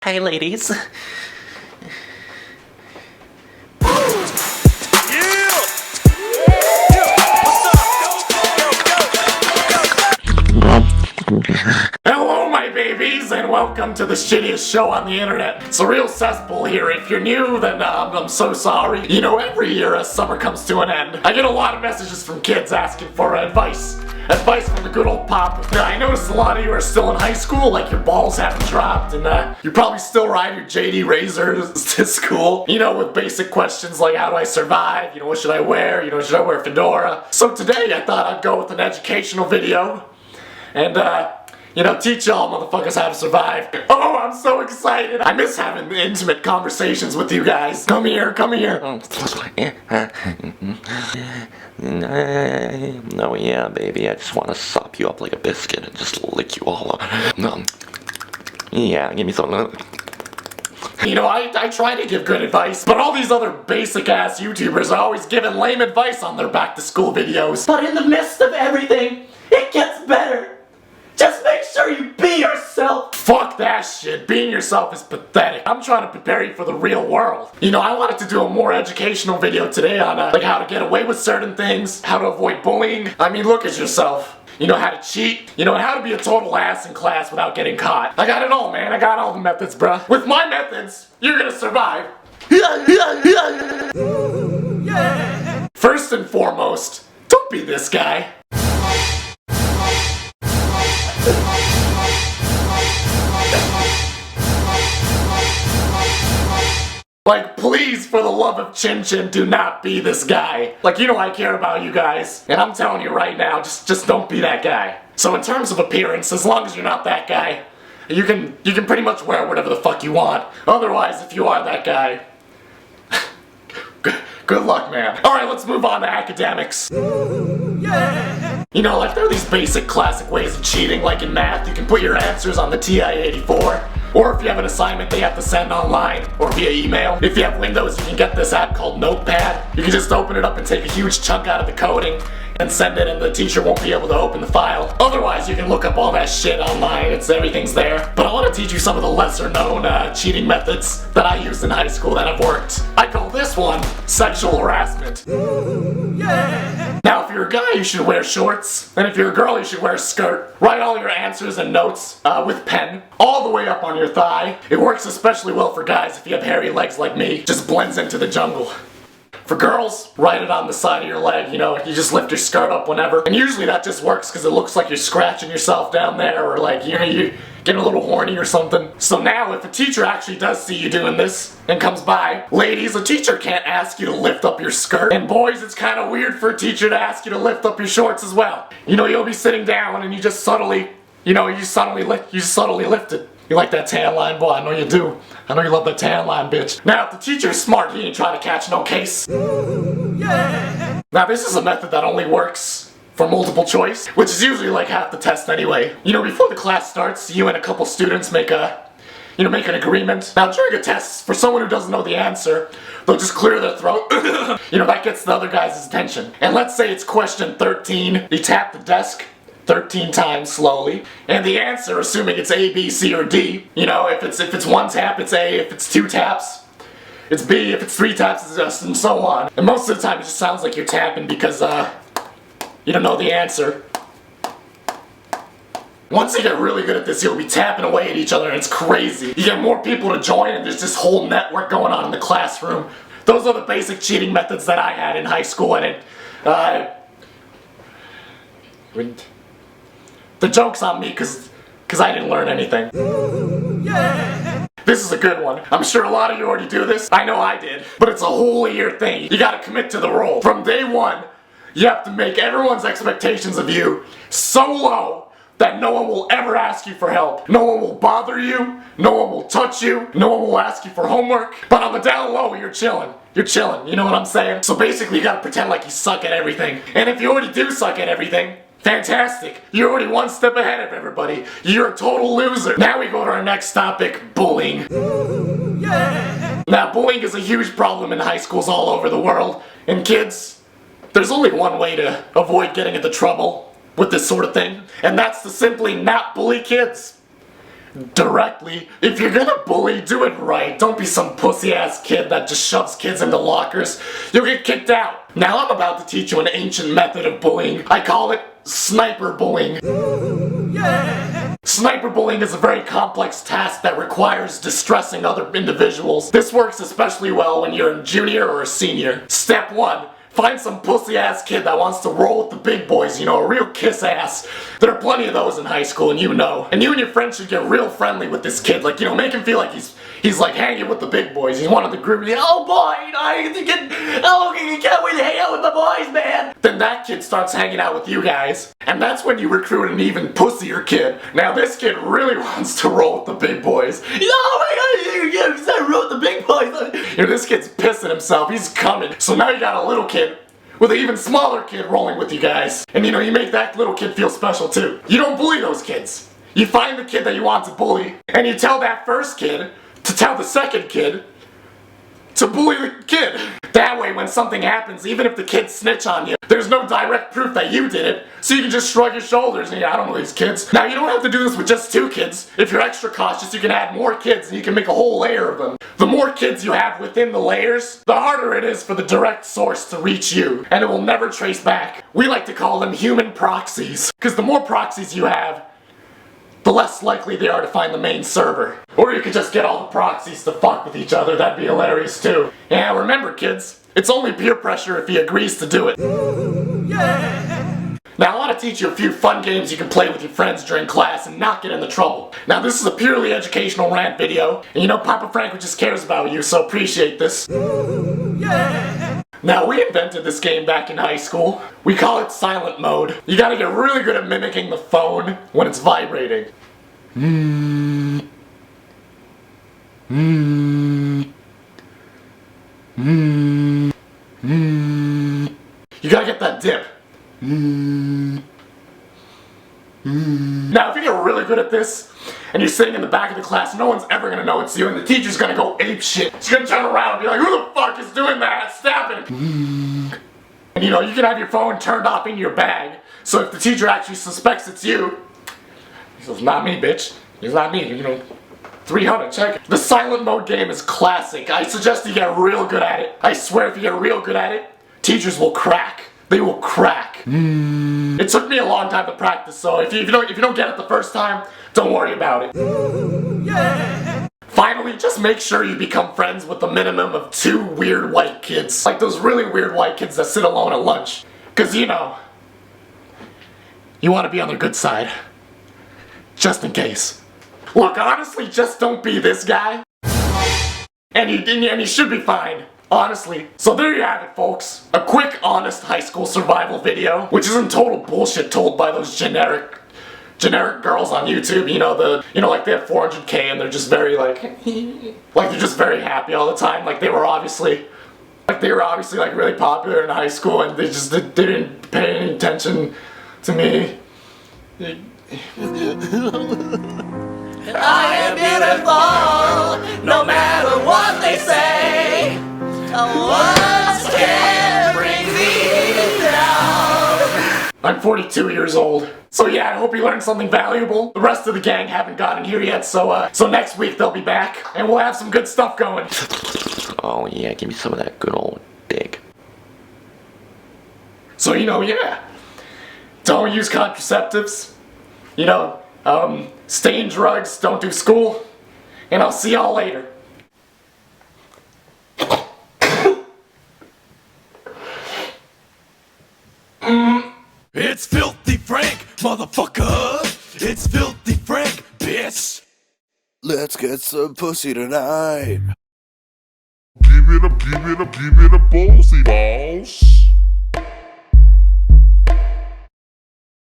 Hey, ladies. Hello, my babies, and welcome to the shittiest show on the internet. It's a real cesspool here. If you're new, then I'm so sorry. You know, every year as summer comes to an end, I get a lot of messages from kids asking for advice. Advice from the good old pop. Now, I noticed a lot of you are still in high school, like your balls haven't dropped, and you probably still ride your JD Razors to school. You know, with basic questions like, how do I survive? You know, what should I wear? You know, should I wear a fedora? So today, I thought I'd go with an educational video. And, you know, teach y'all motherfuckers how to survive. Oh, I'm so excited. I miss having intimate conversations with you guys. Come here, come here. Oh, yeah, baby, I just want to sop you up like a biscuit and just lick you all up. Yeah, give me some. You know, I try to give good advice, but all these other basic-ass YouTubers are always giving lame advice on their back-to-school videos. But in the midst of everything, it gets better. Just make sure you be yourself. Fuck that shit. Being yourself is pathetic. I'm trying to prepare you for the real world. You know, I wanted to do a more educational video today on like how to get away with certain things, how to avoid bullying. I mean, look at yourself. You know how to cheat. You know, and how to be a total ass in class without getting caught. I got it all, man. I got all the methods, bruh. With my methods, you're gonna survive. First and foremost, don't be this guy. Like, please, for the love of Chin Chin, do not be this guy. Like, you know I care about you guys, and I'm telling you right now, just don't be that guy. So in terms of appearance, as long as you're not that guy, you can pretty much wear whatever the fuck you want. Otherwise, if you are that guy, good luck, man. Alright, let's move on to academics. You know, like, there are these basic classic ways of cheating, like in math. You can put your answers on the TI-84. Or if you have an assignment they have to send online, or via email. If you have Windows, you can get this app called Notepad. You can just open it up and take a huge chunk out of the coding and send it, and the teacher won't be able to open the file. Otherwise, you can look up all that shit online. Everything's there. But I want to teach you some of the lesser known cheating methods that I used in high school that have worked. I call this one sexual harassment. Now, if you're a guy, you should wear shorts. And if you're a girl, you should wear a skirt. Write all your answers and notes with pen all the way up on your thigh. It works especially well for guys if you have hairy legs like me. Just blends into the jungle. For girls, write it on the side of your leg, you know, you just lift your skirt up whenever. And usually that just works because it looks like you're scratching yourself down there, or like, you know, you're getting a little horny or something. So now, if a teacher actually does see you doing this and comes by, ladies, a teacher can't ask you to lift up your skirt. And boys, it's kind of weird for a teacher to ask you to lift up your shorts as well. You know, you'll be sitting down and you just subtly, you know, you subtly lift it. You like that tan line, boy? I know you do. I know you love that tan line, bitch. Now, if the teacher's smart, he ain't trying to catch no case. Now, this is a method that only works for multiple choice, which is usually like half the test anyway. You know, before the class starts, you and a couple students make an agreement. Now, during a test, for someone who doesn't know the answer, they'll just clear their throat. You know, that gets the other guy's attention. And let's say it's question 13. You tap the desk 13 times slowly, and the answer, assuming it's A, B, C, or D, you know, if it's one tap, it's A, if it's two taps, it's B, if it's three taps, it's S, and so on. And most of the time, it just sounds like you're tapping because, you don't know the answer. Once you get really good at this, you'll be tapping away at each other, and it's crazy. You get more people to join, and there's this whole network going on in the classroom. Those are the basic cheating methods that I had in high school, and the joke's on me, cause I didn't learn anything. This is a good one. I'm sure a lot of you already do this. I know I did. But it's a whole year thing. You gotta commit to the role. From day one, you have to make everyone's expectations of you so low that no one will ever ask you for help. No one will bother you. No one will touch you. No one will ask you for homework. But on the down low, you're chilling. You're chilling. You know what I'm saying? So basically, you gotta pretend like you suck at everything. And if you already do suck at everything, fantastic! You're already one step ahead of everybody. You're a total loser. Now we go to our next topic, bullying. Now, bullying is a huge problem in high schools all over the world. And kids, there's only one way to avoid getting into trouble with this sort of thing, and that's to simply not bully kids. directly. If you're gonna bully, do it right. Don't be some pussy-ass kid that just shoves kids into lockers. You'll get kicked out. Now I'm about to teach you an ancient method of bullying. I call it sniper bullying. Sniper bullying is a very complex task that requires distressing other individuals. This works especially well when you're a junior or a senior. Step 1. Find some pussy-ass kid that wants to roll with the big boys, you know, a real kiss-ass. There are plenty of those in high school, and you know. And you and your friends should get real friendly with this kid. Like, you know, make him feel like he's like hanging with the big boys. He's one of the group. Oh boy, you know, you can't wait to hang out with the boys, man. Then that kid starts hanging out with you guys. And that's when you recruit an even pussier kid. Now this kid really wants to roll with the big boys. Oh my god, he's gonna roll with the big boys. You know, this kid's pissing himself. He's coming. So now you got a little kid with an even smaller kid rolling with you guys. And you know, you make that little kid feel special too. You don't bully those kids. You find the kid that you want to bully, and you tell that first kid to tell the second kid to bully the kid. That way, when something happens, even if the kids snitch on you, there's no direct proof that you did it, so you can just shrug your shoulders and, yeah, I don't know these kids. Now, you don't have to do this with just 2 kids. If you're extra cautious, you can add more kids and you can make a whole layer of them. The more kids you have within the layers, the harder it is for the direct source to reach you, and it will never trace back. We like to call them human proxies, because the more proxies you have, the less likely they are to find the main server. Or you could just get all the proxies to fuck with each other. That'd be hilarious too. Yeah, remember kids, it's only peer pressure if he agrees to do it. Now I want to teach you a few fun games you can play with your friends during class and not get into trouble. Now this is a purely educational rant video, and you know Papa Frank just cares about you, so appreciate this. Now we invented this game back in high school. We call it silent mode. You gotta get really good at mimicking the phone when it's vibrating. You gotta get that dip. Now if you get really good at this, and you're sitting in the back of the class, no one's ever gonna know it's you, and the teacher's gonna go ape shit. She's gonna turn around and be like, who the fuck is doing that? Stop it! And you know, you can have your phone turned off in your bag, so if the teacher actually suspects it's you, he says, not me, bitch. It's not me, you know. 300, check it. The silent mode game is classic. I suggest you get real good at it. I swear if you get real good at it, teachers will crack. They will crack. It took me a long time to practice, so if you don't get it the first time, don't worry about it. Finally, just make sure you become friends with a minimum of 2 weird white kids. Like those really weird white kids that sit alone at lunch. Cause you know, you want to be on their good side. Just in case. Look, honestly, just don't be this guy. And you should be fine. Honestly. So there you have it, folks. A quick, honest high school survival video, which isn't total bullshit told by those generic girls on YouTube. You know, like they have 400K and they're just very like they're just very happy all the time. Like they were obviously like really popular in high school, and they didn't pay any attention to me. I am beautiful, no matter what they say. Words can't bring me down. I'm 42 years old. So yeah, I hope you learned something valuable. The rest of the gang haven't gotten here yet, so next week they'll be back, and we'll have some good stuff going. Oh yeah, give me some of that good old dick. So you know, yeah. Don't use contraceptives. You know, stay in drugs, don't do school, and I'll see y'all later. It's Filthy Frank, motherfucker! It's Filthy Frank, bitch! Let's get some pussy tonight. Give it a ballsy balls.